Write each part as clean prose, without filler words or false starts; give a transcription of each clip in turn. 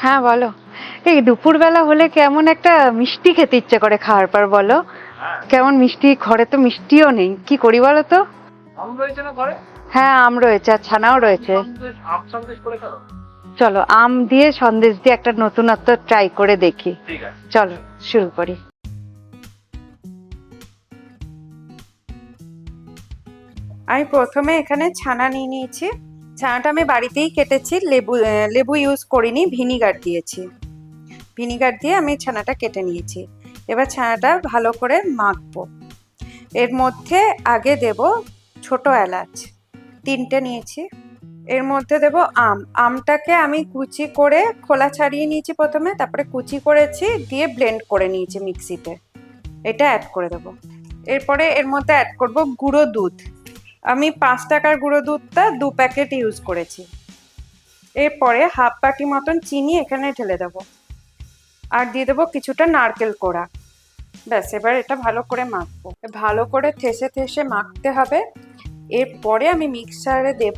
হ্যাঁ বলো। এই দুপুরবেলা হলে কেমন একটা মিষ্টি খেতে ইচ্ছে করে খাওয়ার পর, বলো কেমন মিষ্টি। ঘরে তো মিষ্টিও নেই, কি করি বলো তো। আম রয়েছে না ঘরে? হ্যাঁ আম রয়েছে আর ছানাও রয়েছে। আম সন্দেশ করে খাও। চলো আম দিয়ে সন্দেশ দিয়ে একটা নতুনত্ব ট্রাই করে দেখি। ঠিক আছে, চলো শুরু করি। আমি প্রথমে এখানে ছানা নিয়ে নিয়েছি। ছানাটা আমি বাড়িতেই কেটেছি, লেবু ইউজ করিনি, ভিনিগার দিয়েছি। ভিনিগার দিয়ে আমি ছানাটা কেটে নিয়েছি। এবার ছানাটা ভালো করে মাখবো। এর মধ্যে আগে দেব ছোট এলাচ, 3টে নিয়েছি। এর মধ্যে দেব আমটাকে আমি কুচি করে খোলা ছাড়িয়ে নিয়েছি প্রথমে, তারপরে কুচি করেছি, দিয়ে ব্লেন্ড করে নিয়েছি মিক্সিতে। এটা অ্যাড করে দেবো। এরপরে এর মধ্যে অ্যাড করব গুঁড়ো দুধ। আমি 5 টাকার গুঁড়ো দুধটা 2 প্যাকেট ইউজ করেছি। এরপরে হাফ বাটি মতন চিনি এখানে ঢেলে দেবো, আর দিয়ে দেবো কিছুটা নারকেল কোড়া। ব্যাস, এবার এটা ভালো করে মাখবো। ভালো করে ঠেসে ঠেসে মাখতে হবে। এরপরে আমি মিক্সারে দেব,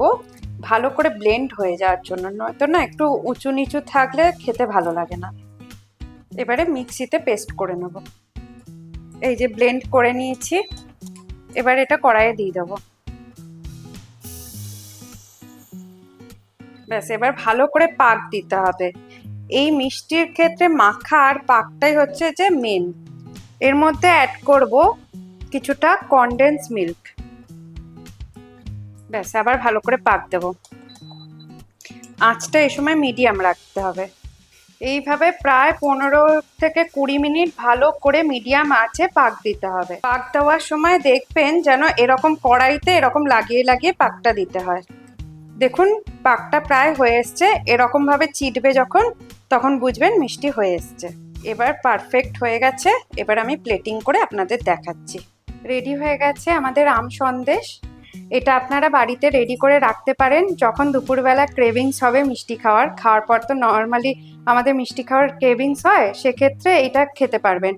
ভালো করে ব্লেন্ড হয়ে যাওয়ার জন্য, নয়তো না একটু উঁচু নিচু থাকলে খেতে ভালো লাগে না। এবারে মিক্সিতে পেস্ট করে নেব। এই যে ব্লেন্ড করে নিয়েছি, এবার এটা কড়াইয়ে দিয়ে দেবো। ব্যাস, এবার ভালো করে পাক দিতে হবে। এই মিষ্টির ক্ষেত্রে মাখা আর পাকটাই হচ্ছে যে মেন। এর মধ্যে অ্যাড করব কিছুটা কনডেন্স মিল্ক। ব্যাস, আবার ভালো করে পাক দেব। আঁচটা এই সময় মিডিয়াম রাখতে হবে। এইভাবে প্রায় 15 থেকে 20 মিনিট ভালো করে মিডিয়াম আঁচে পাক দিতে হবে। পাক দেওয়ার সময় দেখবেন যেন এরকম কড়াইতে এরকম লাগিয়ে লাগিয়ে পাকটা দিতে হয়। দেখুন পাকটা প্রায় হয়ে এসছে, এরকম ভাবে চিটবে যখন, তখন বুঝবেন মিষ্টি হয়ে এসছে। এবার পারফেক্ট হয়ে গেছে। এবার আমি প্লেটিং করে আপনাদের দেখাচ্ছি। রেডি হয়ে গেছে আমাদের আম সন্দেশ। এটা আপনারা বাড়িতে রেডি করে রাখতে পারেন, যখন দুপুরবেলা ক্রেভিংস হবে মিষ্টি খাওয়ার পর তো নর্মালি আমাদের মিষ্টি খাওয়ার ক্রেভিংস হয়, সেক্ষেত্রে এটা খেতে পারবেন।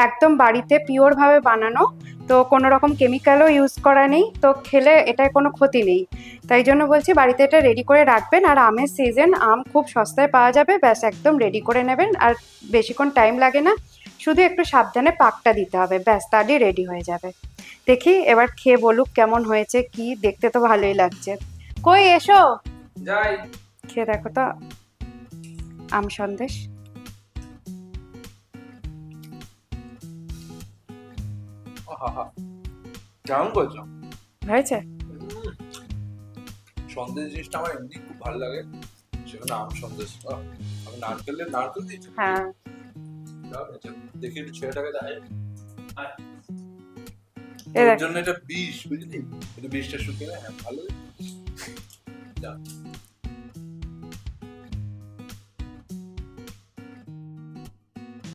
একদম বাড়িতে পিওরভাবে বানানো, তো কোনো রকম কেমিক্যালও ইউজ করা নেই, তো খেলে এটায় কোনো ক্ষতি নেই। তাই জন্য বলছি বাড়িতে এটা রেডি করে রাখবেন। আর আমের সিজন, আম খুব সস্তায় পাওয়া যাবে। ব্যাস একদম রেডি করে নেবেন, আর বেশিক্ষণ টাইম লাগে না, শুধু একটু সাবধানে পাকটা দিতে হবে, ব্যাস তাহলেই রেডি হয়ে যাবে। দেখি এবার খেয়ে বলুক কেমন হয়েছে। কি দেখতে তো ভালোই লাগছে। কই এসো, যাই। খেয়ে দেখো তো আম সন্দেশ। কেমন করছো? হয়েছে? সন্দেশ জিনিসটা আমার এমনি খুব ভালো লাগে, সেখানে আম সন্দেশ। আমি নারকেল দিয়েছি। হ্যাঁ, দেখি একটু ছেলেটাকে দেখাই। এই ওর দেখ। জন্য এটা বিষ, বুঝলি? একটু বিষটা শুকিয়ে ভালো।